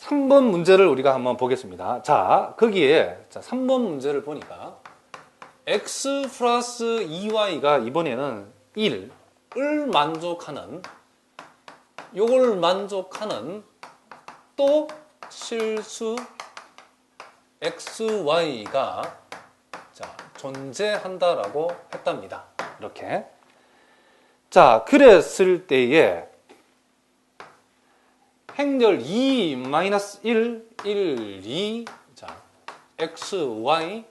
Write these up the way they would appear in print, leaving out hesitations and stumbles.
3번 문제를 우리가 한번 보겠습니다. 자, 거기에 3번 문제를 보니까 x 플러스 2y가 이번에는 1을 만족하는 요걸 만족하는 또 실수 xy가 존재한다라고 했답니다. 이렇게. 자, 그랬을 때에 행렬 2-1, 1, 2, x, y,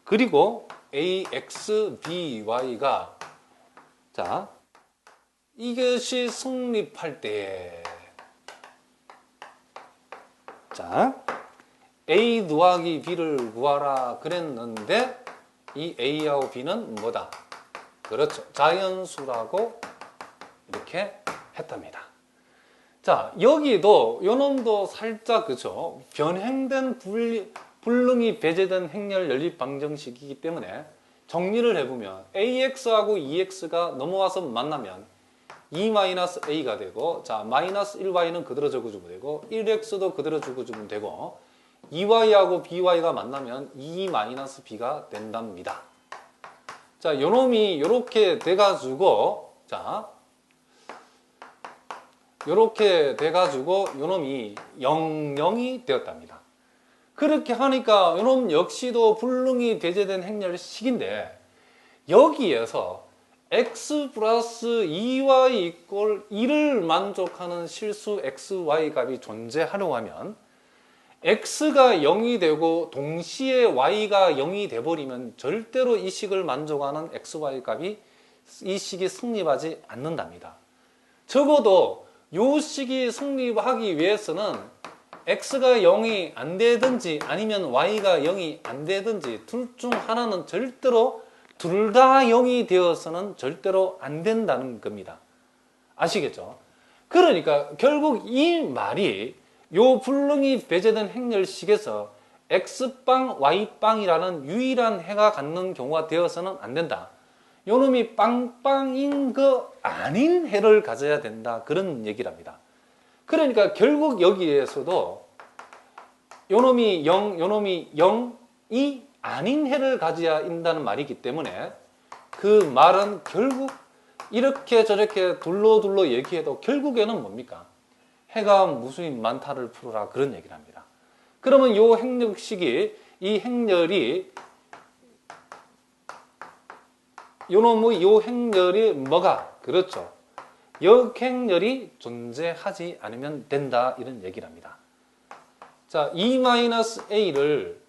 그리고 ax, by가 이것이 성립할 때 a 더하기 b를 구하라 그랬는데 이 a하고 b는 뭐다? 그렇죠. 자연수라고 이렇게 했답니다. 자, 여기도 요놈도 살짝 그죠? 변형된 불능이 배제된 행렬 연립 방정식이기 때문에 정리를 해보면 ax하고 2x가 넘어와서 만나면 2-a가 되고, 자, 마이너스 1y는 그대로 적어주면 되고, 1x도 그대로 적어주면 되고, 2y하고 by가 만나면 2-b가 된답니다. 자, 요놈이 요렇게 돼가지고, 요렇게 돼가지고, 요놈이 0,0이 되었답니다. 그렇게 하니까 요놈 역시도 불능이 배제된 행렬식인데, 여기에서 x 플러스 2y 이꼴 1을 만족하는 실수 xy 값이 존재하려고 하면 x가 0이 되고 동시에 y가 0이 돼버리면 절대로 이 식을 만족하는 xy 값이 이 식이 성립하지 않는답니다. 적어도 이 식이 성립하기 위해서는 x가 0이 안 되든지 아니면 y가 0이 안 되든지 둘 중 하나는 절대로 둘 다 0이 되어서는 절대로 안 된다는 겁니다. 아시겠죠? 그러니까 결국 이 말이 요 불능이 배제된 행렬식에서 x빵, y빵이라는 유일한 해가 갖는 경우가 되어서는 안 된다. 요 놈이 빵빵인 거 아닌 해를 가져야 된다. 그런 얘기랍니다. 그러니까 결국 여기에서도 요 놈이 0, 요 놈이 0이 아닌 해를 가져야 한다는 말이기 때문에 그 말은 결국 이렇게 저렇게 둘러둘러 얘기해도 결국에는 뭡니까? 해가 무수히 많다를 풀어라 그런 얘기를 합니다. 그러면 요 행렬식이 이 행렬이 요놈의 요 행렬이 뭐가? 그렇죠. 역행렬이 존재하지 않으면 된다 이런 얘기를 합니다. 자, E-A를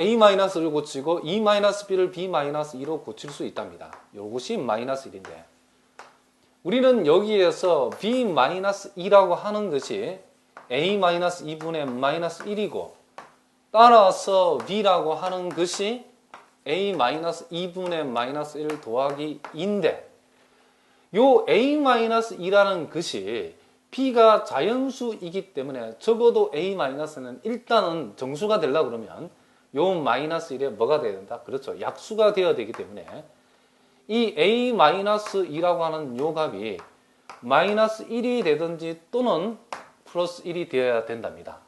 A-를 고치고 E-B를 B-2로 고칠 수 있답니다. 요것이 마이너스 1인데 우리는 여기에서 B-2라고 하는 것이 A-2분의 마이너스 1이고 따라서 B라고 하는 것이 A-2분의 마이너스 1 더하기 2인데 요 A-2라는 것이 B가 자연수이기 때문에 적어도 A-는 일단은 정수가 되려고 그러면 요 마이너스 1에 뭐가 돼야 된다? 그렇죠. 약수가 되어야 되기 때문에 이 A-2라고 하는 요 값이 마이너스 1이 되든지 또는 플러스 1이 되어야 된답니다.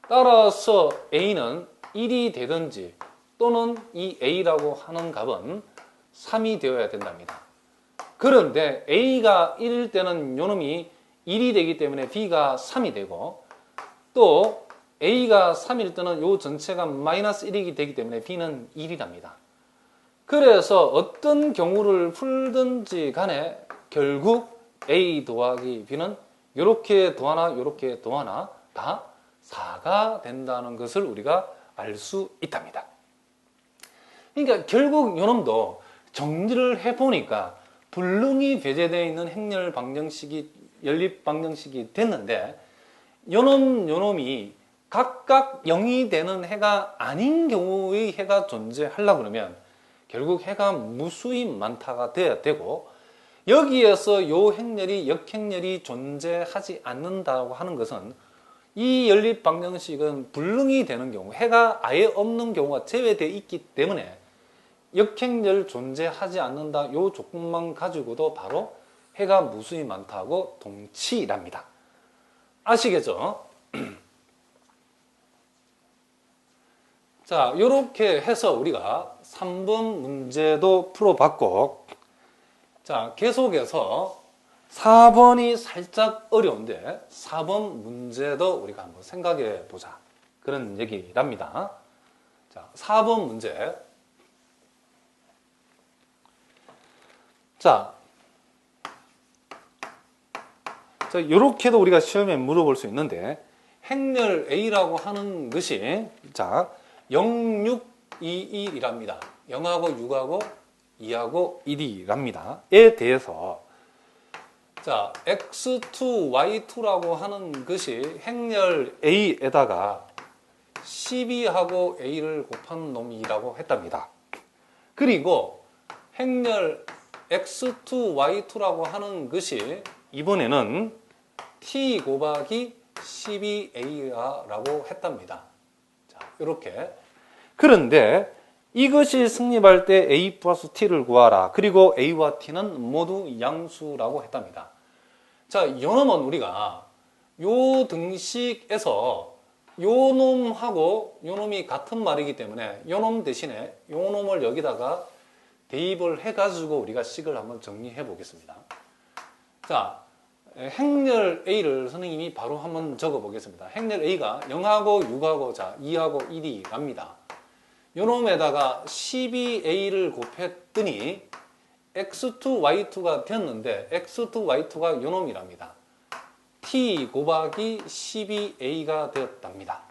따라서 A는 1이 되든지 또는 이 A라고 하는 값은 3이 되어야 된답니다. 그런데 A가 1일 때는 요 놈이 1이 되기 때문에 B가 3이 되고 또 A가 3일 때는 요 전체가 마이너스 1이 되기 때문에 B는 1이랍니다. 그래서 어떤 경우를 풀든지 간에 결국 A 더하기 B는 요렇게 더하나 요렇게 더하나 다 4가 된다는 것을 우리가 알 수 있답니다. 그러니까 결국 요놈도 정리를 해보니까 불능이 배제되어 있는 행렬 방정식이 연립 방정식이 됐는데 요놈이 각각 0이 되는 해가 아닌 경우의 해가 존재하려고 그러면 결국 해가 무수히 많다가 돼야 되고 여기에서 요 행렬이 역행렬이 존재하지 않는다고 하는 것은 이 연립 방정식은 불능이 되는 경우 해가 아예 없는 경우가 제외되어 있기 때문에 역행렬 존재하지 않는다 요 조건만 가지고도 바로 해가 무수히 많다고 동치랍니다. 아시겠죠? 자, 이렇게 해서 우리가 3번 문제도 풀어봤고, 자, 계속해서 4번이 살짝 어려운데 4번 문제도 우리가 한번 생각해 보자. 그런 얘기랍니다. 자, 4번 문제. 자, 이렇게도 우리가 시험에 물어볼 수 있는데 행렬 A라고 하는 것이 자, 0, 6, 2, 1이랍니다. 0하고 6하고 2하고 1이랍니다. 에 대해서 자, x2, y2라고 하는 것이 행렬 A에다가 12하고 A를 곱한 놈이라고 했답니다. 그리고 행렬 x2, y2라고 하는 것이 이번에는 t 곱하기 12a라고 했답니다. 자, 이렇게. 그런데 이것이 승립할 때 a 플러스 t를 구하라. 그리고 a와 t는 모두 양수라고 했답니다. 자, 요놈은 우리가 요 등식에서 요 놈하고 요 놈이 같은 말이기 때문에 요 놈 대신에 요 놈을 여기다가 대입을 해가지고 우리가 식을 한번 정리해 보겠습니다. 자, 행렬 A를 선생님이 바로 한번 적어 보겠습니다. 행렬 A가 0하고 6하고 자, 2하고 1이 갑니다. 요 놈에다가 12A를 곱했더니 x2, y2가 되었는데 x2, y2가 요 놈이랍니다. t 곱하기 12a가 되었답니다.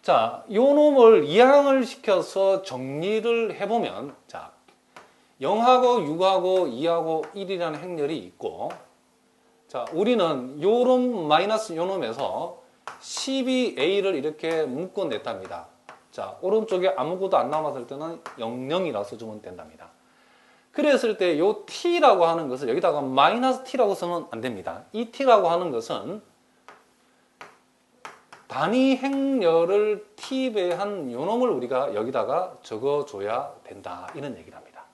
자, 요 놈을 이항을 시켜서 정리를 해보면 자, 0하고 6하고 2하고 1이라는 행렬이 있고 자, 우리는 요놈 마이너스 요놈에서 12a를 이렇게 묶어냈답니다. 자, 오른쪽에 아무것도 안 남았을 때는 00이라고 주면 된답니다. 그랬을 때 요 t라고 하는 것을 여기다가 마이너스 t라고 쓰면 안 됩니다. 이 t라고 하는 것은 단위 행렬을 t배한 요 놈을 우리가 여기다가 적어줘야 된다. 이런 얘기를 합니다.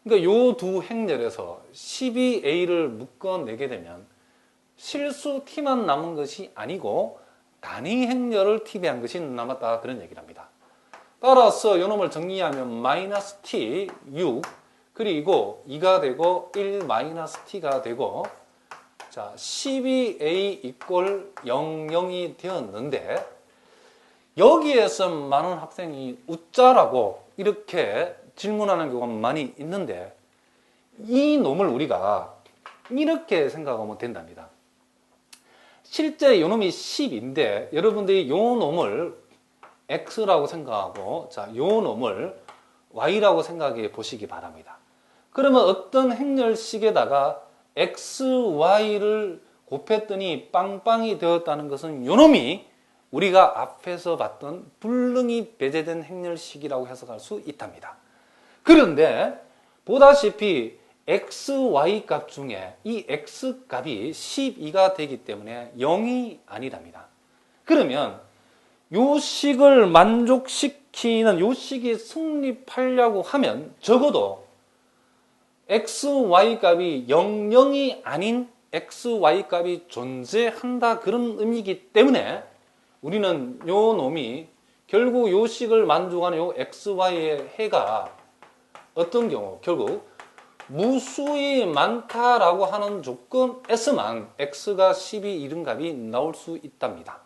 그러니까 요 두 행렬에서 12a를 묶어내게 되면 실수 t만 남은 것이 아니고 단위 행렬을 t배한 것이 남았다. 그런 얘기를 합니다. 따라서 요 놈을 정리하면 마이너스 t, 6 그리고 2가 되고 1 마이너스 t가 되고 자 12a 이꼴 00이 되었는데 여기에서 많은 학생이 웃자라고 이렇게 질문하는 경우가 많이 있는데 이 놈을 우리가 이렇게 생각하면 된답니다. 실제 요 놈이 10인데 여러분들이 요 놈을 x라고 생각하고 자, 요 놈을 y라고 생각해 보시기 바랍니다. 그러면 어떤 행렬식에다가 x, y를 곱했더니 빵빵이 되었다는 것은 요놈이 우리가 앞에서 봤던 불능이 배제된 행렬식이라고 해석할 수 있답니다. 그런데 보다시피 x, y 값 중에 이 x 값이 12가 되기 때문에 0이 아니랍니다. 그러면 요 식을 만족시키는 요 식이 성립하려고 하면 적어도 x, y 값이 00이 아닌 x, y 값이 존재한다 그런 의미이기 때문에 우리는 요 놈이 결국 요 식을 만족하는 요 x, y의 해가 어떤 경우 결국 무수히 많다라고 하는 조건에서만 x가 10이 이른 값이 나올 수 있답니다.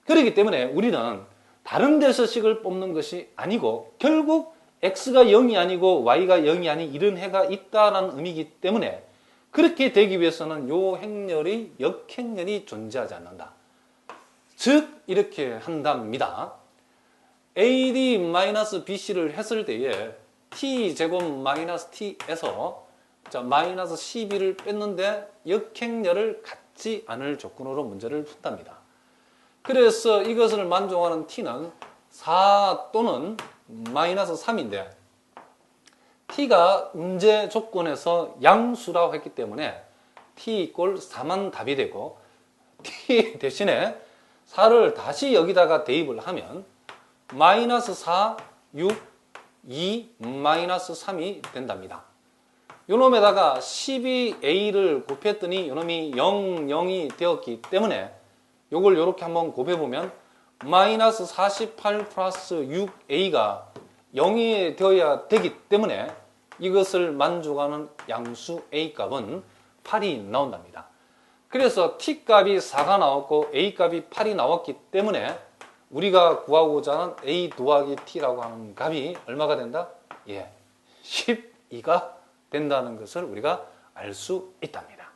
그렇기 때문에 우리는 다른 데서 식을 뽑는 것이 아니고 결국 x가 0이 아니고 y가 0이 아닌 이런 해가 있다는 의미이기 때문에 그렇게 되기 위해서는 요 행렬이 역행렬이 존재하지 않는다. 즉 이렇게 한답니다. AD-BC를 했을 때에 t제곱 마이너스 t에서 자, 마이너스 12를 뺐는데 역행렬을 갖지 않을 조건으로 문제를 푼답니다. 그래서 이것을 만족하는 t는 4 또는 마이너스 3인데 t가 문제 조건에서 양수라고 했기 때문에 t 이꼴 4만 답이 되고 t 대신에 4를 다시 여기다가 대입을 하면 마이너스 4, 6, 2, 마이너스 3이 된답니다. 요놈에다가 12a를 곱했더니 요놈이 0, 0이 되었기 때문에 요걸 이렇게 한번 곱해보면 마이너스 48 플러스 6a가 0이 되어야 되기 때문에 이것을 만족하는 양수 a 값은 8이 나온답니다. 그래서 t 값이 4가 나왔고 a 값이 8이 나왔기 때문에 우리가 구하고자 하는 a 더하기 t라고 하는 값이 얼마가 된다? 예, 12가 된다는 것을 우리가 알 수 있답니다.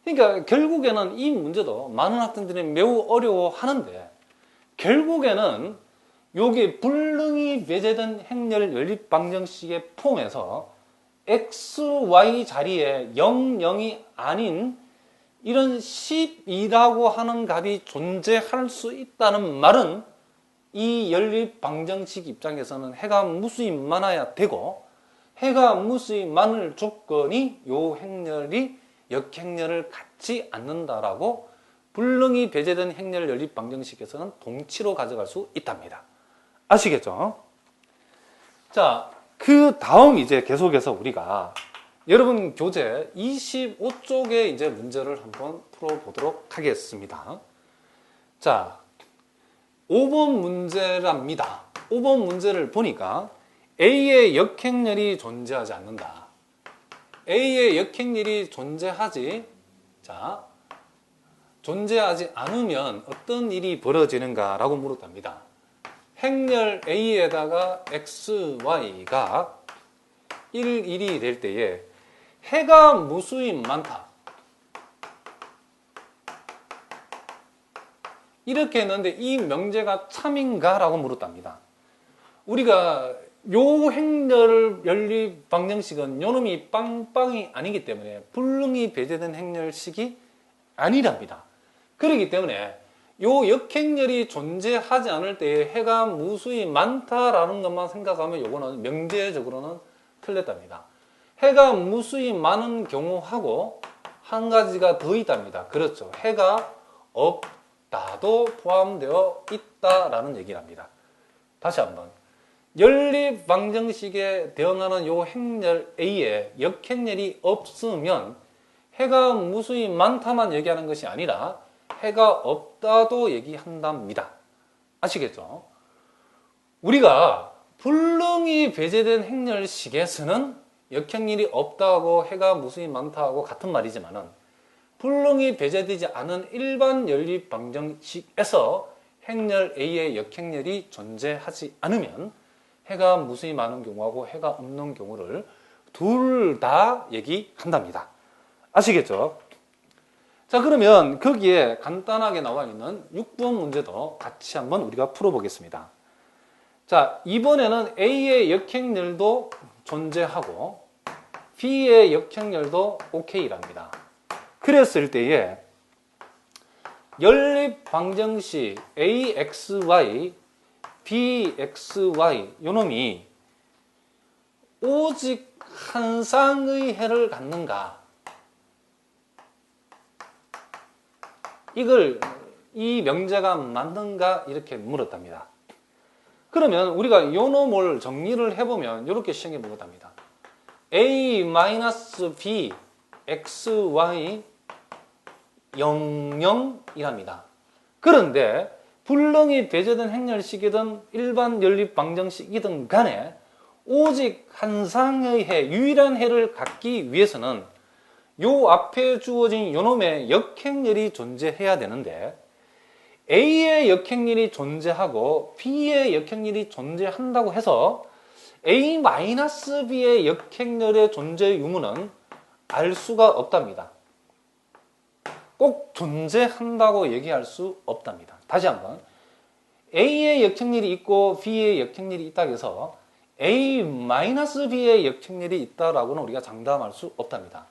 그러니까 결국에는 이 문제도 많은 학생들이 매우 어려워하는데 결국에는 여기 불능이 배제된 행렬 연립 방정식의 폼에서 x, y 자리에 0, 0이 아닌 이런 12라고 하는 값이 존재할 수 있다는 말은 이 연립 방정식 입장에서는 해가 무수히 많아야 되고 해가 무수히 많을 조건이 요 행렬이 역행렬을 갖지 않는다라고 불능이 배제된 행렬 연립 방정식에서는 동치로 가져갈 수 있답니다. 아시겠죠? 자, 그 다음 이제 계속해서 우리가 여러분 교재 25쪽의 이제 문제를 한번 풀어보도록 하겠습니다. 자, 5번 문제랍니다. 5번 문제를 보니까 A의 역행렬이 존재하지 않는다. A의 역행렬이 존재하지 않으면 어떤 일이 벌어지는가라고 물었답니다. 행렬 A에다가 X, Y가 1, 1이 될 때에 해가 무수히 많다. 이렇게 했는데 이 명제가 참인가? 라고 물었답니다. 우리가 요 행렬 연립 방정식은 요놈이 빵빵이 아니기 때문에 불능이 배제된 행렬식이 아니랍니다. 그렇기 때문에 요 역행렬이 존재하지 않을 때에 해가 무수히 많다라는 것만 생각하면 요거는 명제적으로는 틀렸답니다. 해가 무수히 많은 경우하고 한 가지가 더 있답니다. 그렇죠. 해가 없다도 포함되어 있다라는 얘기를 합니다. 다시 한번. 연립 방정식에 대응하는 요 행렬 A에 역행렬이 없으면 해가 무수히 많다만 얘기하는 것이 아니라 해가 없다도 얘기한답니다. 아시겠죠? 우리가 불능이 배제된 행렬식에서는 역행렬이 없다고 해가 무수히 많다고 같은 말이지만은 불능이 배제되지 않은 일반 연립 방정식에서 행렬 A의 역행렬이 존재하지 않으면 해가 무수히 많은 경우하고 해가 없는 경우를 둘 다 얘기한답니다. 아시겠죠? 자, 그러면 거기에 간단하게 나와 있는 6번 문제도 같이 한번 우리가 풀어보겠습니다. 자, 이번에는 A의 역행렬도 존재하고 B의 역행렬도 OK랍니다. 그랬을 때에 연립 방정식 AXY, BXY 요놈이 오직 한 쌍의 해를 갖는가? 이 명제가 맞는가? 이렇게 물었답니다. 그러면 우리가 요 놈을 정리를 해보면 이렇게 시행해 보겠답니다. A-B XY 00이랍니다. 그런데 불능이 배제된 행렬식이든 일반 연립 방정식이든 간에 오직 한 쌍의 해, 유일한 해를 갖기 위해서는 요 앞에 주어진 요놈의 역행렬이 존재해야 되는데 A의 역행렬이 존재하고 B의 역행렬이 존재한다고 해서 A-B의 역행렬의 존재 유무는 알 수가 없답니다. 꼭 존재한다고 얘기할 수 없답니다. 다시 한번. A의 역행렬이 있고 B의 역행렬이 있다고 해서 A-B의 역행렬이 있다라고는 우리가 장담할 수 없답니다.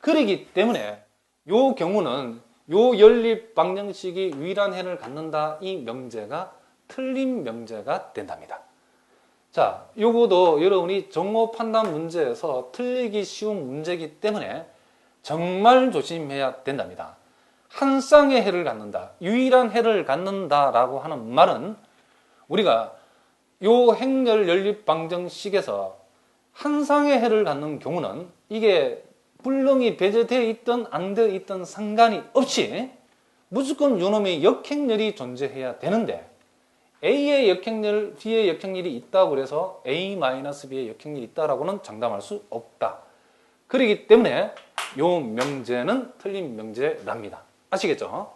그렇기 때문에 요 경우는 요 연립 방정식이 유일한 해를 갖는다 이 명제가 틀린 명제가 된답니다. 자, 요거도 여러분이 정오 판단 문제에서 틀리기 쉬운 문제이기 때문에 정말 조심해야 된답니다. 한 쌍의 해를 갖는다, 유일한 해를 갖는다라고 하는 말은 우리가 요 행렬 연립 방정식에서 한상의 해를 갖는 경우는 이게 불능이 배제되어 있든 안 되어 있든 상관이 없이 무조건 요놈의 역행렬이 존재해야 되는데 A의 역행렬, B의 역행렬이 있다고 해서 A-B의 역행렬이 있다라고는 장담할 수 없다. 그렇기 때문에 요 명제는 틀린 명제랍니다. 아시겠죠?